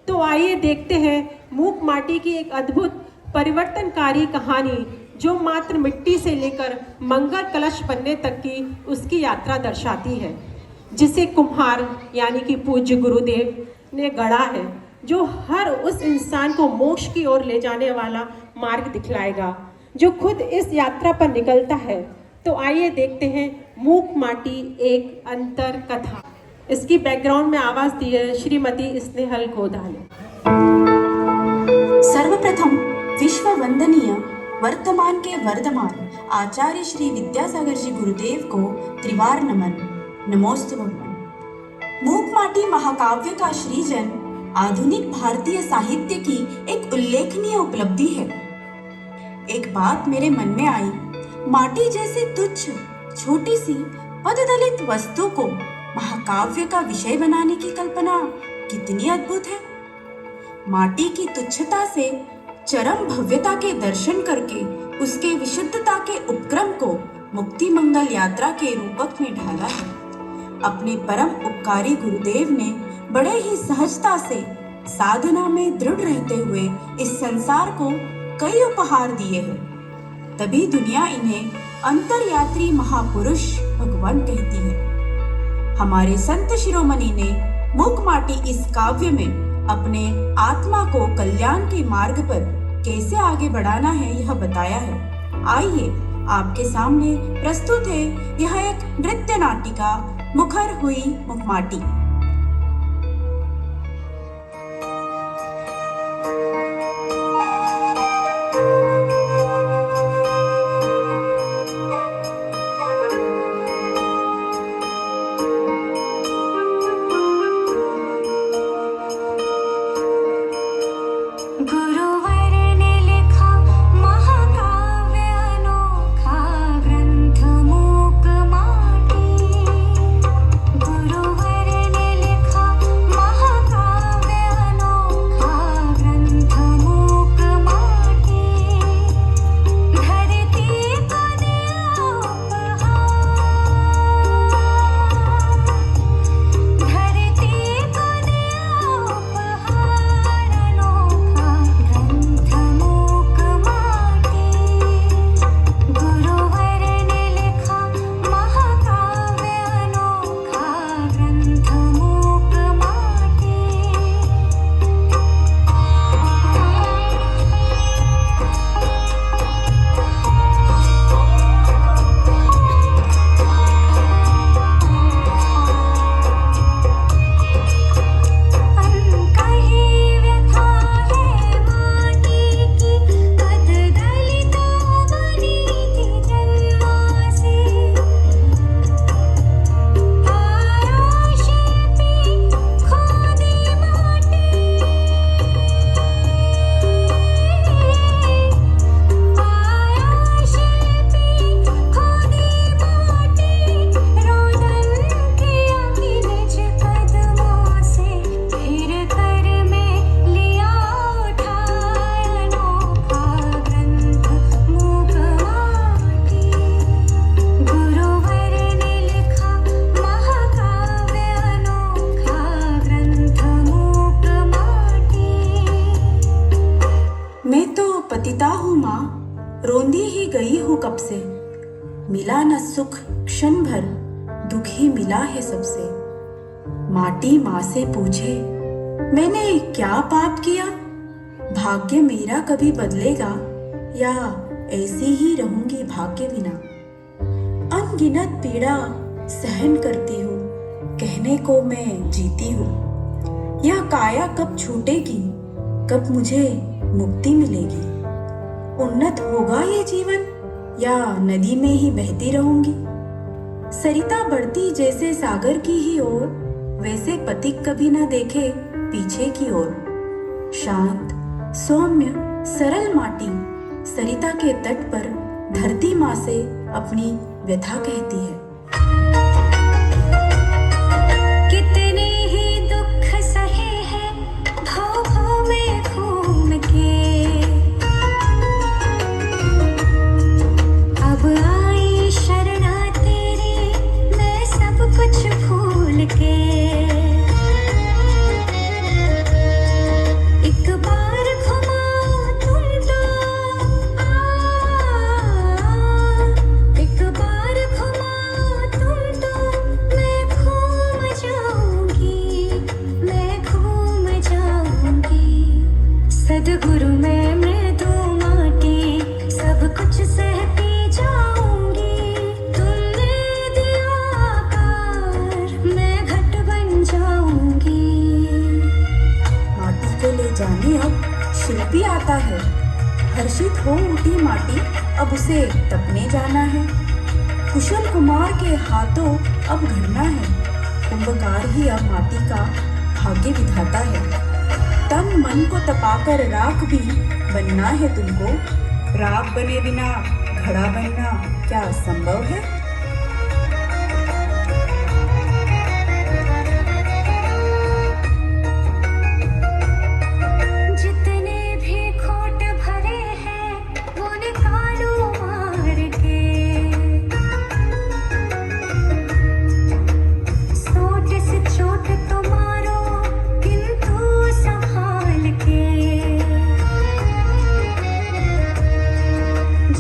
तो आइए देखते हैं मूक माटी की एक अद्भुत परिवर्तनकारी कहानी, जो मात्र मिट्टी से लेकर मंगल कलश बनने तक की उसकी यात्रा दर्शाती है, जिसे कुम्हार यानी कि पूज्य गुरुदेव ने गढ़ा है, जो हर उस इंसान को मोक्ष की ओर ले जाने वाला मार्ग दिखलाएगा जो खुद इस यात्रा पर निकलता है। तो आइए देखते हैं मूक माटी एक अंतर कथा। इसकी बैकग्राउंड में आवाज दी है श्रीमती स्नेहल गोधा ने। सर्वप्रथम विश्व वंदनीय वर्तमान के वर्धमान आचार्य श्री विद्यासागर जी गुरुदेव को त्रिवार नमन। नमोस्तु भगवान। मूक माटी महाकाव्य का सृजन आधुनिक भारतीय साहित्य की एक उल्लेखनीय उपलब्धि है। एक बात मेरे मन में आई, माटी जैसी तुच्छ छोटी सी पददलित वस्तु को महाकाव्य का विषय बनाने की कल्पना कितनी अद्भुत है। माटी की तुच्छता से चरम भव्यता के दर्शन करके उसके विशुद्धता के उपक्रम को मुक्ति मंगल यात्रा के रूपक में ढाला है। अपने परम उपकारी गुरुदेव ने बड़े ही सहजता से साधना में दृढ़ रहते हुए इस संसार को कई उपहार दिए हैं। तभी दुनिया इन्हें अंतर्यात्री महापुरुष भगवान कहती है। हमारे संत शिरोमणि ने मूक माटी इस काव्य में अपने आत्मा को कल्याण के मार्ग पर कैसे आगे बढ़ाना है यह बताया है। आइए आपके सामने प्रस्तुत है यह एक नृत्य नाटिका मुखर हुई मूक माटी। रोंदी ही गई हूँ कब से, मिला न सुख क्षण भर, दुख ही मिला है सबसे। माटी माँ से पूछे मैंने क्या पाप किया, भाग्य मेरा कभी बदलेगा या ऐसी ही रहूंगी भाग्य बिना। अनगिनत पीड़ा सहन करती हूँ, कहने को मैं जीती हूँ। यह काया कब छूटेगी, कब मुझे मुक्ति मिलेगी। उन्नत होगा ये जीवन या नदी में ही बहती रहूंगी। सरिता बढ़ती जैसे सागर की ही ओर, वैसे पथिक कभी ना देखे पीछे की ओर। शांत सौम्य सरल माटी सरिता के तट पर धरती माँ से अपनी व्यथा कहती है। कितने ही दुख सहे हैं भाव भाव में घूम के, अब आई शरणा तेरी मैं सब कुछ भूल के। माटी अब उसे तपने जाना है। कुशल कुमार के हाथों अब घड़ना है। कुंभकार ही अब माटी का भाग्य विधाता है। तन मन को तपाकर राख भी बनना है तुमको। राख बने बिना घड़ा बनना क्या संभव है? जितने भी खोट भरे हैं वो निकालो मार के, सोट से चोट तो मारो किंतु संभाल के,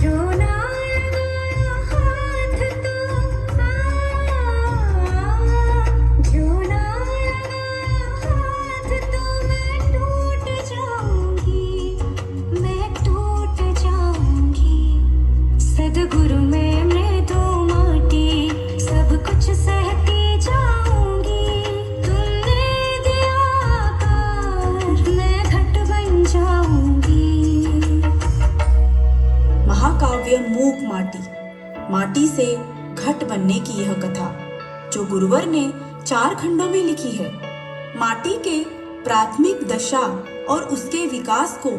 जो ना लगाया हाथ तो जो ना लगाया हाथ तो मैं टूट जाऊंगी। सदगुरु में मृदु माटी सब कुछ सहती जाऊंगी। तुमने दिया आकार मैं घट बन जाऊंगी। महाकाव्य मूक माटी, माटी से घट बनने की यह कथा जो गुरुवर ने 4 खंडों में लिखी है, माटी के प्राथमिक दशा और उसके विकास को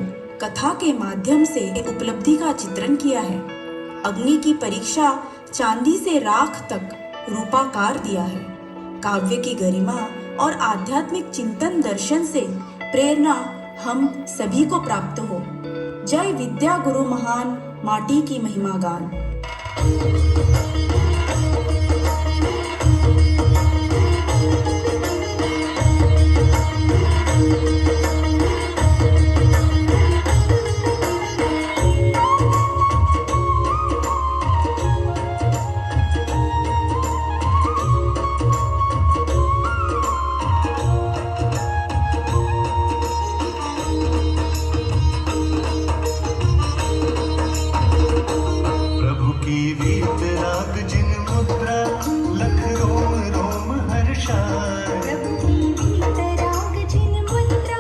कथा के माध्यम से उपलब्धि का चित्रण किया है। अग्नि की परीक्षा चांदी से राख तक रूपाकार दिया है। काव्य की गरिमा और आध्यात्मिक चिंतन दर्शन से प्रेरणा हम सभी को प्राप्त हो। जय विद्या गुरु महान, माटी की महिमा गान। प्रभु की वीतराग जिन मुद्रा लख रोम रोम हर्षाए। प्रभु की वीतराग जिन मुद्रा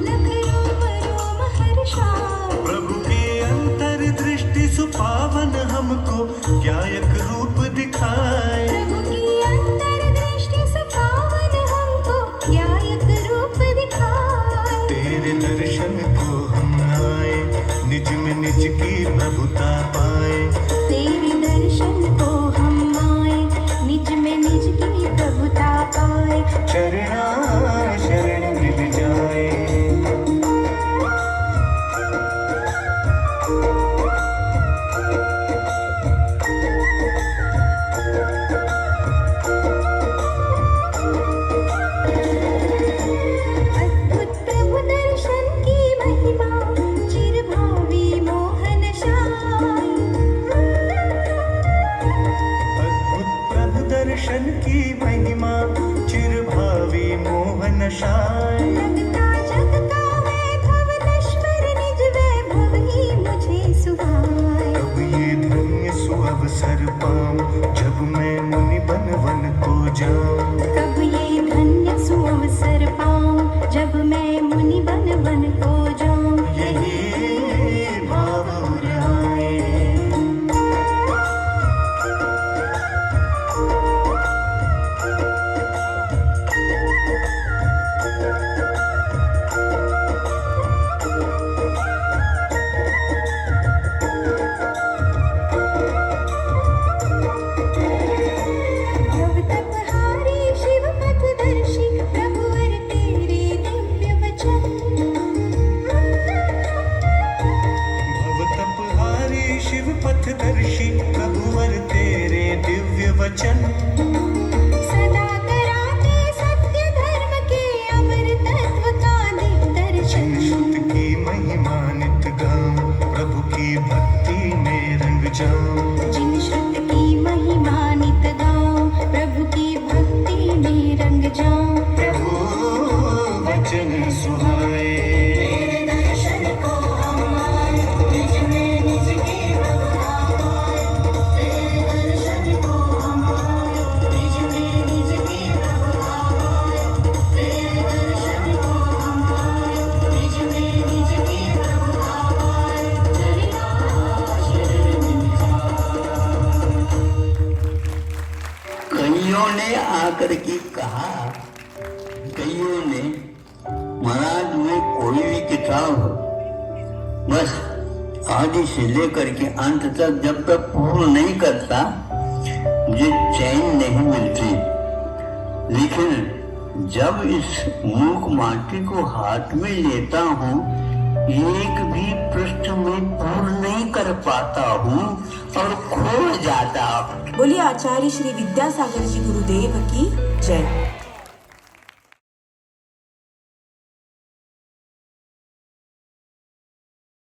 लख रोम रोम हर्षाए। प्रभु की अंतर दृष्टि सुपावन हमको ज्ञायक रूप दिखाए। प्रभु की अंतर्दृष्टि सुपावन हमको ज्ञायक रूप दिखाए। तेरे दर्शन को हम आए, निज में निज की प्रभुता पाए। तेरे दर्शन को हम आए, निज में निज की प्रभुता पाए। चरणा शरण मिल जाए। अद्भुत प्रभु दर्शन की महिमा चिरभावी मोहन शाय। अद्भुत प्रभु दर्शन की महिमा चिरभावी मोहन शाय। लगता जग का वैभव नश्वर निज वैभव ही मुझे सुहाए। अब ये धन्य सुअवसर पाऊं जब मैं मुनि बन वन को जाऊं। कब ये धन्य सुअवसर पाऊं जब मैं मुनि बन वन को जाऊं। यही भाव उराए। जब तक हारी शिव पथदर्शी प्रभुवर तेरे दिव्य वचन। भवतपहारी शिव पथदर्शी प्रभुवर तेरे दिव्य वचन। सदा कराते सत्य धर्म के अमर तत्व का दिग्दर्शन। श्रुत की महिमा नित गाऊं, प्रभु की भक्ति में रंग जाऊं। जिन श्रुत की महिमा नित गाऊं, प्रभु की भक्ति में रंग जाऊं। प्रभु वचन सुहाए। तेरे दर्शन को हम आए, निज में निज की प्रभुता पाए। तेरे दर्शन को हम आए, कईयों ने आकर के कहा, कईयों ने, महाराज में कोई भी किताब बस आदि से लेकर के अंत तक जब तक पूर्ण नहीं करता मुझे चैन नहीं मिलती। लेकिन जब इस मूक माटी को हाथ में लेता हूँ, एक भी पृष्ठ में पूर्ण नहीं कर पाता हूँ और खो जाता हूँ। बोलिए आचार्य श्री विद्यासागर जी गुरुदेव की जय।